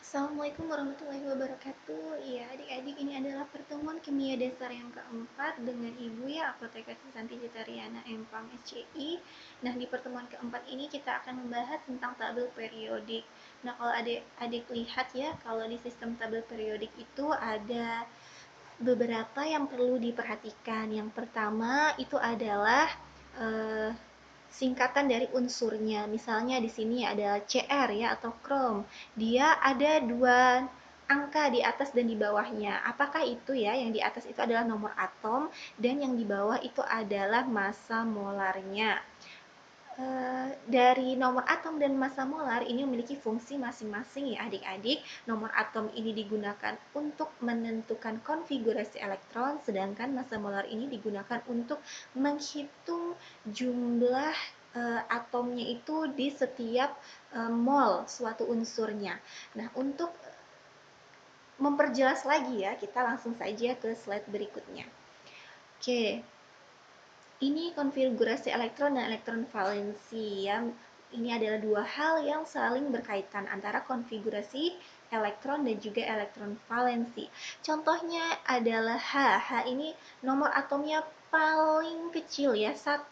Assalamualaikum warahmatullahi wabarakatuh. Ya, adik-adik, ini adalah pertemuan kimia dasar yang keempat dengan Ibu ya, Apoteker Susanti Citariana Empang SCI. Nah, di pertemuan keempat ini kita akan membahas tentang tabel periodik. Nah, kalau adik-adik lihat ya, kalau di sistem tabel periodik itu ada beberapa yang perlu diperhatikan. Yang pertama itu adalah eh, singkatan dari unsurnya. Misalnya di sini ada Cr ya atau krom. Dia ada dua angka di atas dan di bawahnya. Apakah itu ya? Yang di atas itu adalah nomor atom dan yang di bawah itu adalah massa molarnya. Dari nomor atom dan massa molar ini memiliki fungsi masing-masing ya adik-adik. Nomor atom ini digunakan untuk menentukan konfigurasi elektron, sedangkan massa molar ini digunakan untuk menghitung jumlah atomnya itu di setiap mol suatu unsurnya. Nah, untuk memperjelas lagi ya, kita langsung saja ke slide berikutnya. Oke, ini konfigurasi elektron dan elektron valensi ya. Ini adalah dua hal yang saling berkaitan antara konfigurasi elektron dan juga elektron valensi. Contohnya adalah H. H ini nomor atomnya paling kecil ya, 1.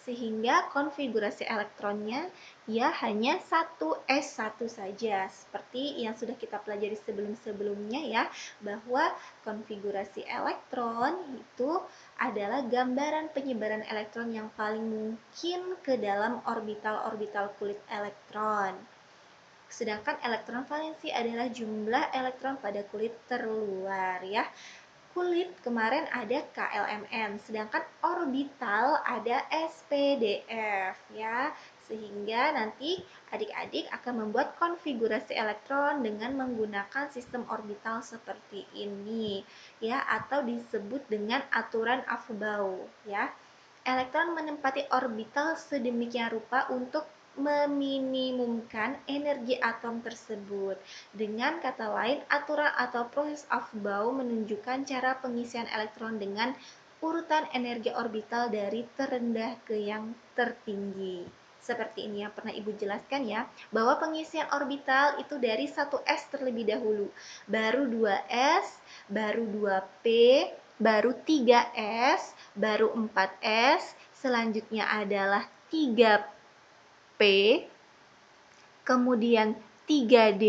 Sehingga konfigurasi elektronnya ya hanya 1s1 saja. Seperti yang sudah kita pelajari sebelum-sebelumnya ya, bahwa konfigurasi elektron itu adalah gambaran penyebaran elektron yang paling mungkin ke dalam orbital-orbital kulit elektron. Sedangkan elektron valensi adalah jumlah elektron pada kulit terluar ya. Kulit kemarin ada KLMN, sedangkan orbital ada SPDF ya. Sehingga nanti adik-adik akan membuat konfigurasi elektron dengan menggunakan sistem orbital seperti ini ya, atau disebut dengan aturan Aufbau ya. Elektron menempati orbital sedemikian rupa untuk meminimumkan energi atom tersebut. Dengan kata lain, aturan atau proses Aufbau menunjukkan cara pengisian elektron dengan urutan energi orbital dari terendah ke yang tertinggi. Seperti ini yang pernah Ibu jelaskan ya, bahwa pengisian orbital itu dari 1s terlebih dahulu, baru 2s, baru 2p, baru 3s, baru 4s, selanjutnya adalah 3p, kemudian 3D,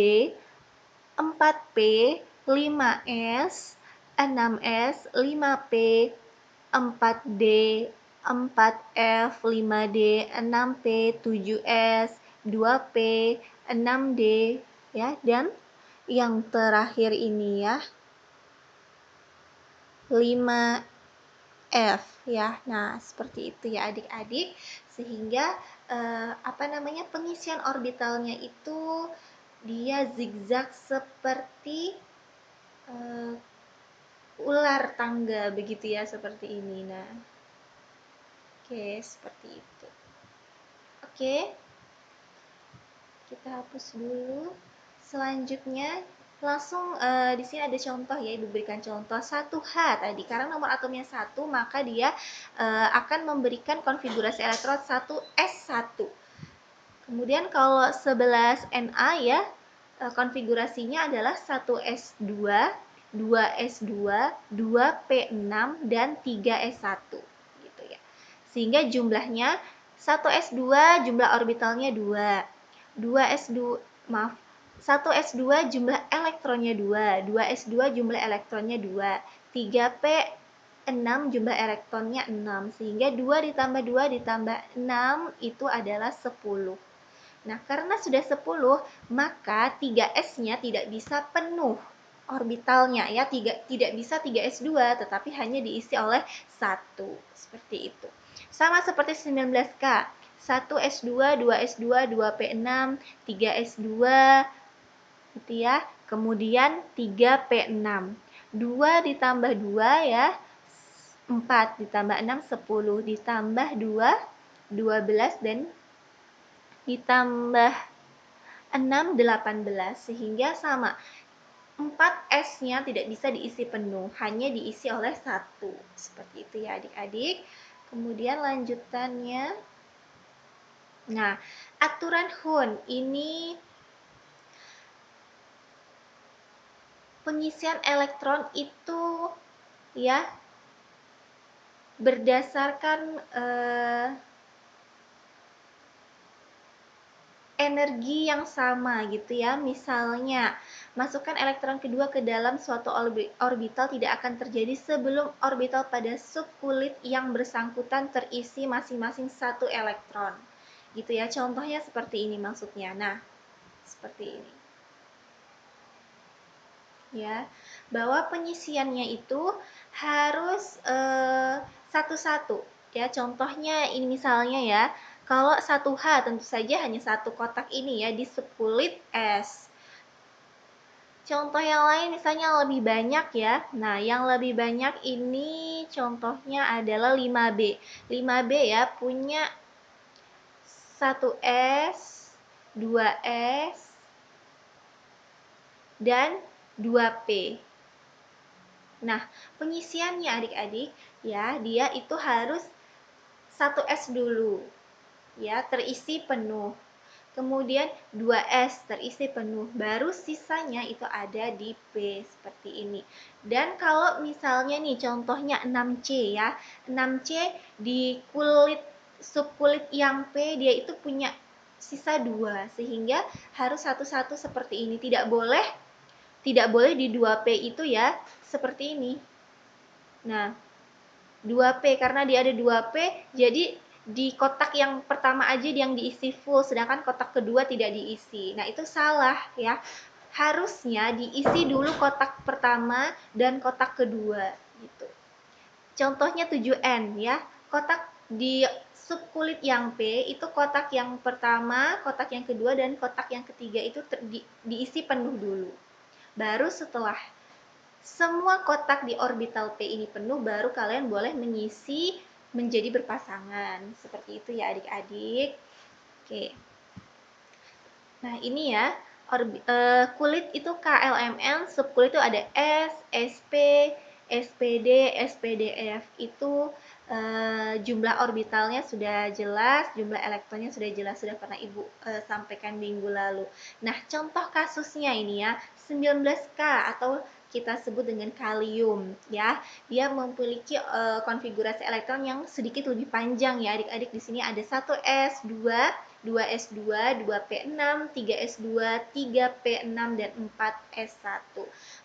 4P, 5S, 6S, 5P, 4D, 4F, 5D, 6P, 7S, 2P, 6D ya, dan yang terakhir ini ya 5F ya. Nah, seperti itu ya adik-adik, sehingga pengisian orbitalnya itu dia zigzag seperti ular tangga begitu ya, seperti ini. Nah, oke, seperti itu. Oke, kita hapus dulu. Selanjutnya langsung di sini ada contoh ya, Ibu berikan contoh 1H tadi. Karena nomor atomnya 1, maka dia akan memberikan konfigurasi elektron 1s1. Kemudian kalau 11Na ya, konfigurasinya adalah 1s2, 2s2, 2p6 dan 3s1 gitu ya. Sehingga jumlahnya 1s2 jumlah orbitalnya 2, 2s2 maaf 1s2 jumlah elektronnya 2, 2s2 jumlah elektronnya 2, 3p6 jumlah elektronnya 6, sehingga 2 ditambah 2 ditambah 6 itu adalah 10. Nah, karena sudah 10, maka 3s-nya tidak bisa penuh orbitalnya ya, tidak bisa 3s2, tetapi hanya diisi oleh 1. Seperti itu. Sama seperti 19K. 1s2, 2s2, 2p6, 3s2 gitu ya. Kemudian 3p6. 2 ditambah 2 ya 4, ditambah 6 10, ditambah 2 12, dan ditambah 6 18, sehingga sama, 4S-nya tidak bisa diisi penuh, hanya diisi oleh 1. Seperti itu ya adik-adik. Kemudian lanjutannya, nah, aturan Hund ini pengisian elektron itu ya berdasarkan energi yang sama gitu ya. Misalnya, masukkan elektron kedua ke dalam suatu orbital tidak akan terjadi sebelum orbital pada subkulit yang bersangkutan terisi masing-masing satu elektron. Gitu ya. Contohnya seperti ini maksudnya. Nah, seperti ini. Ya, bahwa pengisiannya itu harus satu-satu. Ya, contohnya ini misalnya ya, kalau 1H tentu saja hanya satu kotak ini ya di sekulit es. Contoh yang lain misalnya lebih banyak ya. Nah, yang lebih banyak ini contohnya adalah 5B. 5B ya punya 1S, 2S, dan 2P. Nah, pengisiannya adik-adik ya, dia itu harus 1S dulu. Ya, terisi penuh. Kemudian 2S terisi penuh. Baru sisanya itu ada di P seperti ini. Dan kalau misalnya nih contohnya 6C ya. 6C di subkulit yang P dia itu punya sisa 2 sehingga harus satu-satu seperti ini. Tidak boleh di 2P itu ya seperti ini. Nah, 2P karena dia ada 2P, jadi di kotak yang pertama aja yang diisi full, sedangkan kotak kedua tidak diisi. Nah, itu salah ya. Harusnya diisi dulu kotak pertama dan kotak kedua gitu. Contohnya 7N ya. Kotak di subkulit yang P itu kotak yang pertama, kotak yang kedua dan kotak yang ketiga itu diisi penuh dulu. Baru setelah semua kotak di orbital P ini penuh, baru kalian boleh mengisi menjadi berpasangan. Seperti itu ya adik-adik. Oke. Nah ini ya, kulit itu KLMN, subkulit itu ada S, SP, SPD, SPDF. Itu jumlah orbitalnya sudah jelas, jumlah elektronnya sudah jelas, sudah pernah Ibu sampaikan minggu lalu. Nah, contoh kasusnya ini ya, 19K atau kita sebut dengan kalium ya. Dia memiliki konfigurasi elektron yang sedikit lebih panjang ya. Adik-adik di sini ada 1S, 2S2, 2P6, 3S2, 3P6 dan 4S1.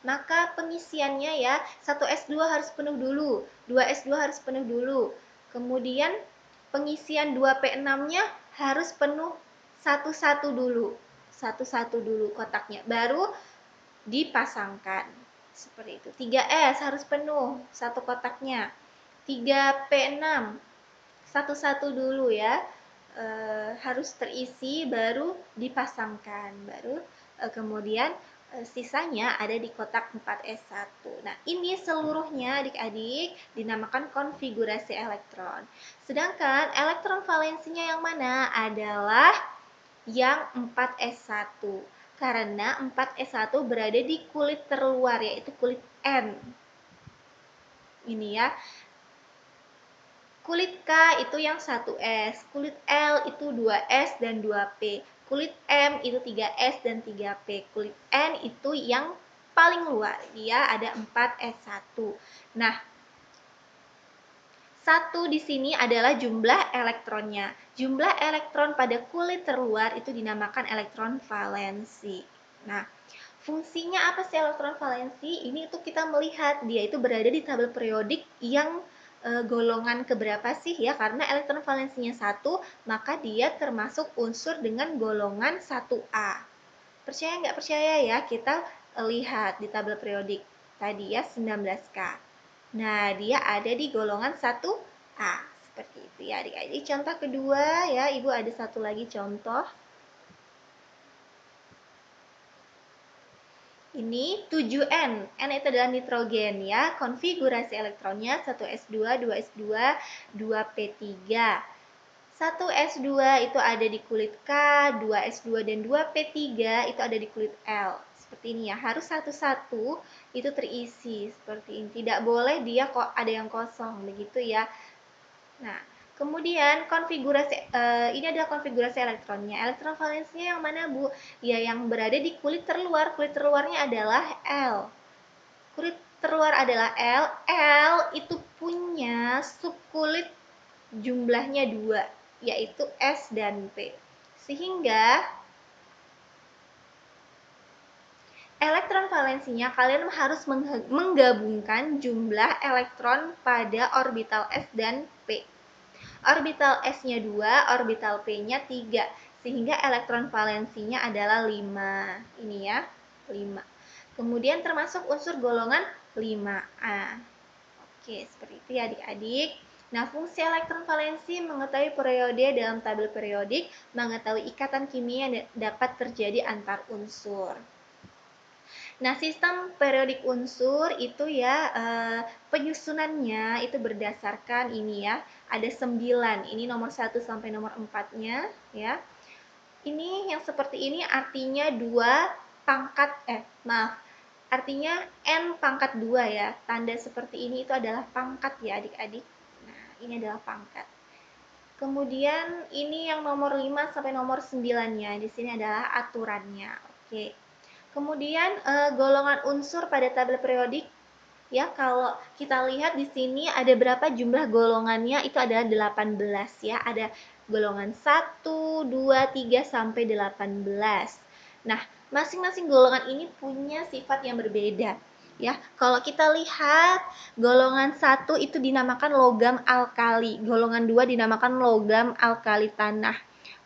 Maka pengisiannya ya, 1S2 harus penuh dulu, 2S2 harus penuh dulu. Kemudian pengisian 2P6-nya harus penuh satu-satu dulu. Satu-satu dulu kotaknya. Baru dipasangkan. Seperti itu. 3S harus penuh satu kotaknya. 3P6 satu-satu dulu ya. Harus terisi baru dipasangkan. Baru kemudian sisanya ada di kotak 4S1. Nah, ini seluruhnya adik-adik dinamakan konfigurasi elektron. Sedangkan elektron valensinya yang mana? Adalah yang 4S1. Karena 4S1 berada di kulit terluar yaitu kulit N. Ini ya. Kulit K itu yang 1S, kulit L itu 2S dan 2P, kulit M itu 3S dan 3P, kulit N itu yang paling luar, dia ada 4S1. Nah, 1 di sini adalah jumlah elektronnya. Jumlah elektron pada kulit terluar itu dinamakan elektron valensi. Nah, fungsinya apa sih elektron valensi? Ini itu kita melihat dia itu berada di tabel periodik yang golongan keberapa sih ya, karena elektron valensinya 1 maka dia termasuk unsur dengan golongan 1A. Percaya nggak percaya ya, kita lihat di tabel periodik tadi ya 19K. Nah, dia ada di golongan 1A. Seperti itu ya adik-adik. Contoh kedua ya, Ibu ada satu lagi contoh. Ini 7N. N itu adalah nitrogen ya. Konfigurasi elektronnya 1S2, 2S2, 2P3. 1S2 itu ada di kulit K, 2S2 dan 2P3 itu ada di kulit L. Seperti ini ya. Harus satu-satu itu terisi seperti ini. Tidak boleh dia kok ada yang kosong begitu ya. Nah, kemudian konfigurasi ini adalah konfigurasi elektronnya. Elektron valensinya yang mana, Bu? Ya, yang berada di kulit terluar. Kulit terluarnya adalah L. Kulit terluar adalah L. L itu punya subkulit jumlahnya 2, yaitu S dan P. Sehingga elektron valensinya kalian harus menggabungkan jumlah elektron pada orbital S dan P. Orbital S-nya 2, orbital P-nya 3. Sehingga elektron valensinya adalah 5. Ini ya, 5. Kemudian termasuk unsur golongan 5A. Oke, seperti itu ya adik-adik. Nah, fungsi elektron valensi mengetahui periode dalam tabel periodik, mengetahui ikatan kimia yang dapat terjadi antar unsur. Nah, sistem periodik unsur itu ya penyusunannya itu berdasarkan ini ya. Ada 9. Ini nomor 1 sampai nomor 4-nya ya. Ini yang seperti ini artinya 2 pangkat artinya N pangkat 2 ya. Tanda seperti ini itu adalah pangkat ya adik-adik. Nah, ini adalah pangkat. Kemudian ini yang nomor 5 sampai nomor 9-nya. Di sini adalah aturannya. Oke. Kemudian golongan unsur pada tabel periodik ya, kalau kita lihat di sini ada berapa jumlah golongannya, itu adalah 18 ya. Ada golongan 1, 2, 3 sampai 18. Nah, masing-masing golongan ini punya sifat yang berbeda ya. Kalau kita lihat golongan 1 itu dinamakan logam alkali, golongan 2 dinamakan logam alkali tanah.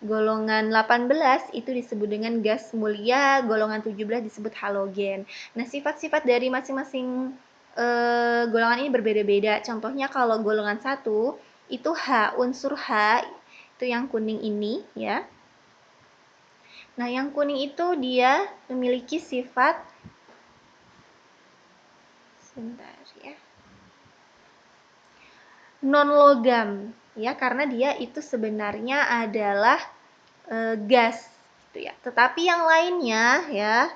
Golongan 18 itu disebut dengan gas mulia, golongan 17 disebut halogen. Nah, sifat-sifat dari masing-masing golongan ini berbeda-beda. Contohnya kalau golongan 1 itu H, unsur H itu yang kuning ini ya. Nah, yang kuning itu dia memiliki sifat non-logam ya, karena dia itu sebenarnya adalah gas gitu ya. Tetapi yang lainnya ya,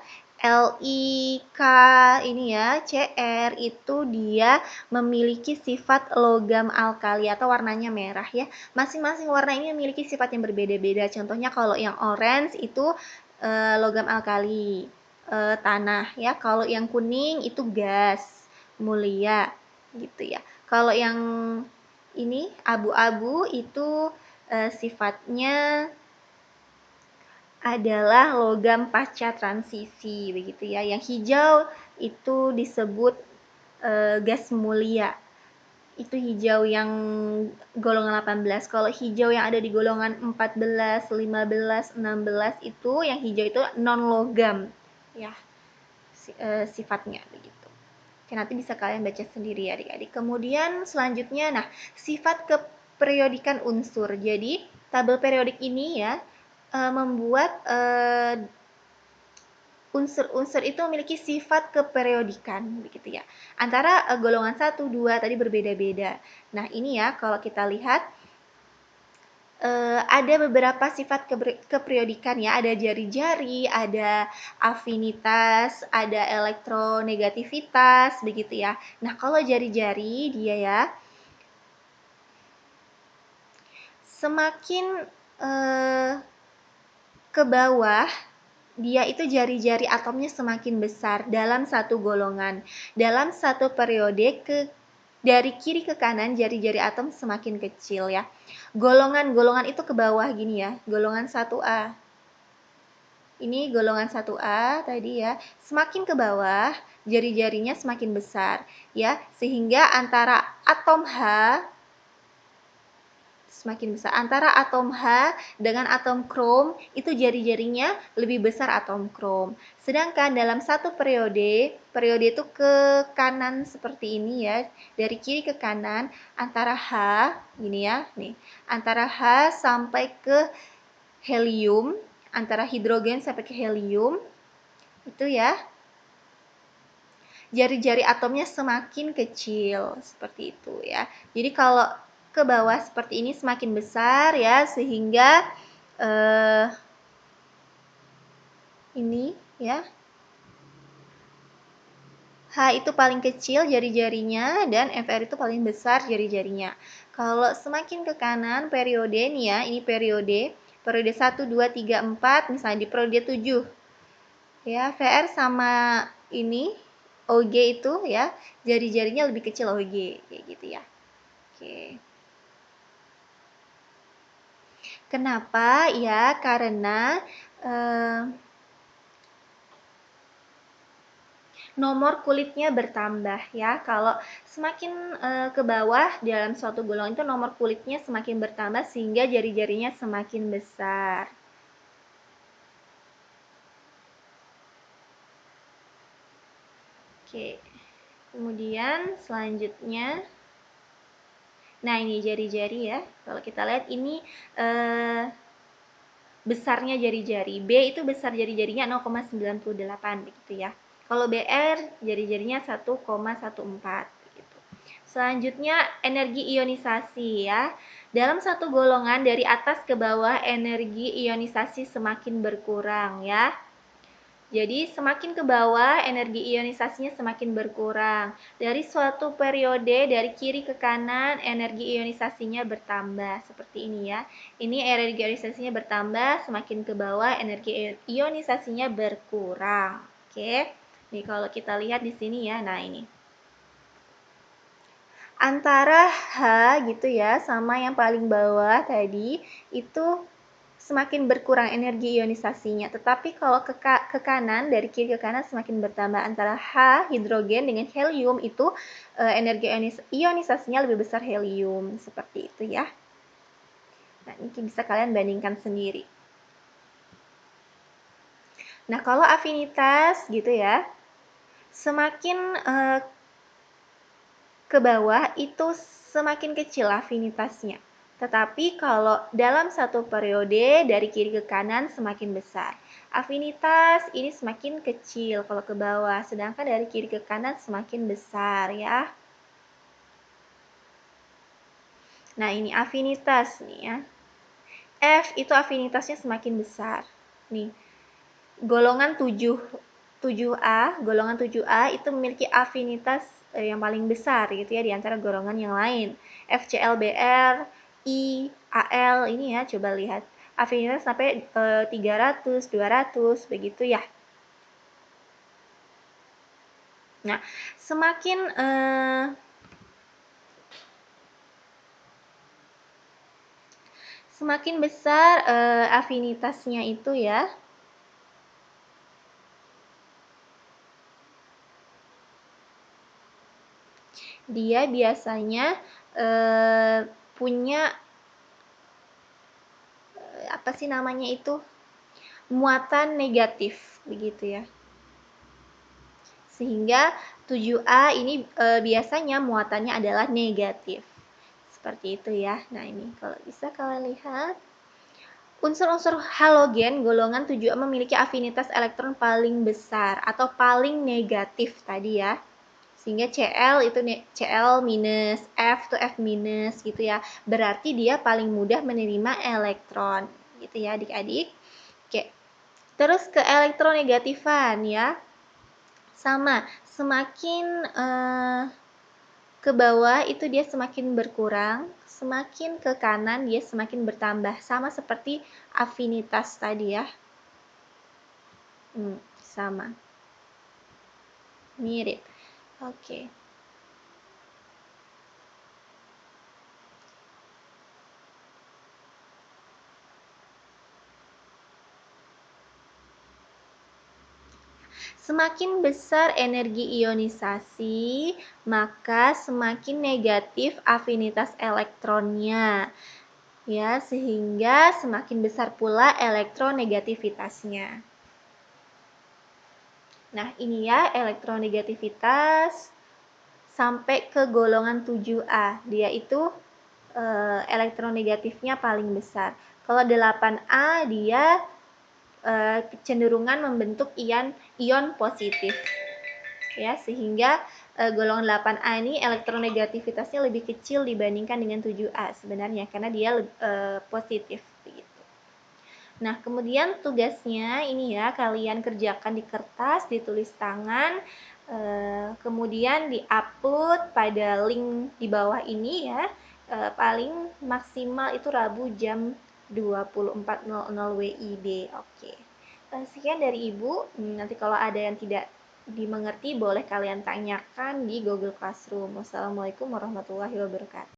Li, K ini ya, Cr itu dia memiliki sifat logam alkali atau warnanya merah ya. Masing-masing warna ini memiliki sifat yang berbeda-beda. Contohnya kalau yang orange itu logam alkali, tanah ya. Kalau yang kuning itu gas mulia gitu ya. Kalau yang ini abu-abu itu sifatnya adalah logam pasca transisi begitu ya. Yang hijau itu disebut gas mulia. Itu hijau yang golongan 18. Kalau hijau yang ada di golongan 14, 15, 16 itu yang hijau itu non logam ya. Sifatnya begitu. Oke, nanti bisa kalian baca sendiri ya adik-adik. Kemudian selanjutnya nah, sifat keperiodikan unsur. Jadi tabel periodik ini ya membuat unsur-unsur itu memiliki sifat keperiodikan begitu ya. Antara golongan 1, 2 tadi berbeda-beda. Nah, ini ya kalau kita lihat ada beberapa sifat keperiodikan ya, ada jari-jari, ada afinitas, ada elektronegativitas begitu ya. Nah, kalau jari-jari dia ya semakin ke bawah dia itu jari-jari atomnya semakin besar dalam satu golongan. Dalam satu periode dari kiri ke kanan jari-jari atom semakin kecil ya. Golongan-golongan itu ke bawah gini ya. Golongan 1A. Ini golongan 1A tadi ya. Semakin ke bawah jari-jarinya semakin besar ya. Sehingga antara atom H semakin besar. Antara atom H dengan atom krom itu jari-jarinya lebih besar atom krom. Sedangkan dalam satu periode itu ke kanan seperti ini ya, dari kiri ke kanan antara H gini ya, nih. Antara H sampai ke helium, antara hidrogen sampai ke helium itu ya. Jari-jari atomnya semakin kecil seperti itu ya. Jadi kalau ke bawah seperti ini semakin besar ya, sehingga ini ya H itu paling kecil jari-jarinya dan Fr itu paling besar jari-jarinya. Kalau semakin ke kanan periode nih ya, ini periode 1, 2, 3, 4, misalnya di periode 7 ya, Vr sama ini OG itu ya, jari-jarinya lebih kecil OG, kayak gitu ya. Oke. Kenapa? Ya, karena nomor kulitnya bertambah ya. Kalau semakin ke bawah dalam suatu golongan itu nomor kulitnya semakin bertambah sehingga jari-jarinya semakin besar. Oke. Kemudian selanjutnya, nah ini jari-jari ya. Kalau kita lihat ini besarnya jari-jari. B itu besar jari-jarinya 0,98 begitu ya. Kalau BR jari-jarinya 1,14 gitu. Selanjutnya energi ionisasi ya. Dalam satu golongan dari atas ke bawah energi ionisasi semakin berkurang ya. Jadi semakin ke bawah energi ionisasinya semakin berkurang. Dari suatu periode dari kiri ke kanan energi ionisasinya bertambah seperti ini ya. Ini energi ionisasinya bertambah, semakin ke bawah energi ionisasinya berkurang. Oke. Nih kalau kita lihat di sini ya. Nah, ini. Antara H gitu ya sama yang paling bawah tadi itu semakin berkurang energi ionisasinya. Tetapi kalau ke kanan, dari kiri ke kanan semakin bertambah. Antara H, hidrogen, dengan helium itu energi ionisasinya lebih besar helium. Seperti itu ya. Nah, ini bisa kalian bandingkan sendiri. Nah, kalau afinitas gitu ya, semakin ke bawah itu semakin kecil afinitasnya. Tetapi kalau dalam satu periode dari kiri ke kanan semakin besar. Afinitas ini semakin kecil kalau ke bawah, sedangkan dari kiri ke kanan semakin besar ya. Nah, ini afinitas nih ya. F itu afinitasnya semakin besar. Nih, golongan 7A, golongan 7A itu memiliki afinitas yang paling besar gitu ya di antara golongan yang lain. FClBr, I, Al ini ya, coba lihat. Afinitas sampai 300, 200 begitu ya. Nah, semakin besar afinitasnya itu ya, dia biasanya punya apa sih namanya itu, muatan negatif begitu ya. Sehingga 7A ini biasanya muatannya adalah negatif. Seperti itu ya. Nah, ini kalau bisa kalian lihat. Unsur-unsur halogen golongan 7A memiliki afinitas elektron paling besar atau paling negatif tadi ya. Sehingga Cl itu Cl minus, F itu F minus gitu ya. Berarti dia paling mudah menerima elektron gitu ya adik-adik. Oke. Terus ke elektronegatifan ya. Sama, semakin ke bawah itu dia semakin berkurang, semakin ke kanan dia semakin bertambah. Sama seperti afinitas tadi ya. Sama. Mirip. Oke. Semakin besar energi ionisasi, maka semakin negatif afinitas elektronnya. Ya, sehingga semakin besar pula elektronegativitasnya. Nah, ini ya elektronegativitas sampai ke golongan 7A. Dia itu elektronegatifnya paling besar. Kalau 8A dia kecenderungan membentuk ion positif. Ya, sehingga golongan 8A ini elektronegativitasnya lebih kecil dibandingkan dengan 7A sebenarnya karena dia positif begitu. Nah, kemudian tugasnya ini ya, kalian kerjakan di kertas, ditulis tangan, kemudian di-upload pada link di bawah ini ya. Paling maksimal itu Rabu jam 24.00 WIB. Oke. Sekian dari Ibu. Nanti kalau ada yang tidak dimengerti boleh kalian tanyakan di Google Classroom. Wassalamualaikum warahmatullahi wabarakatuh.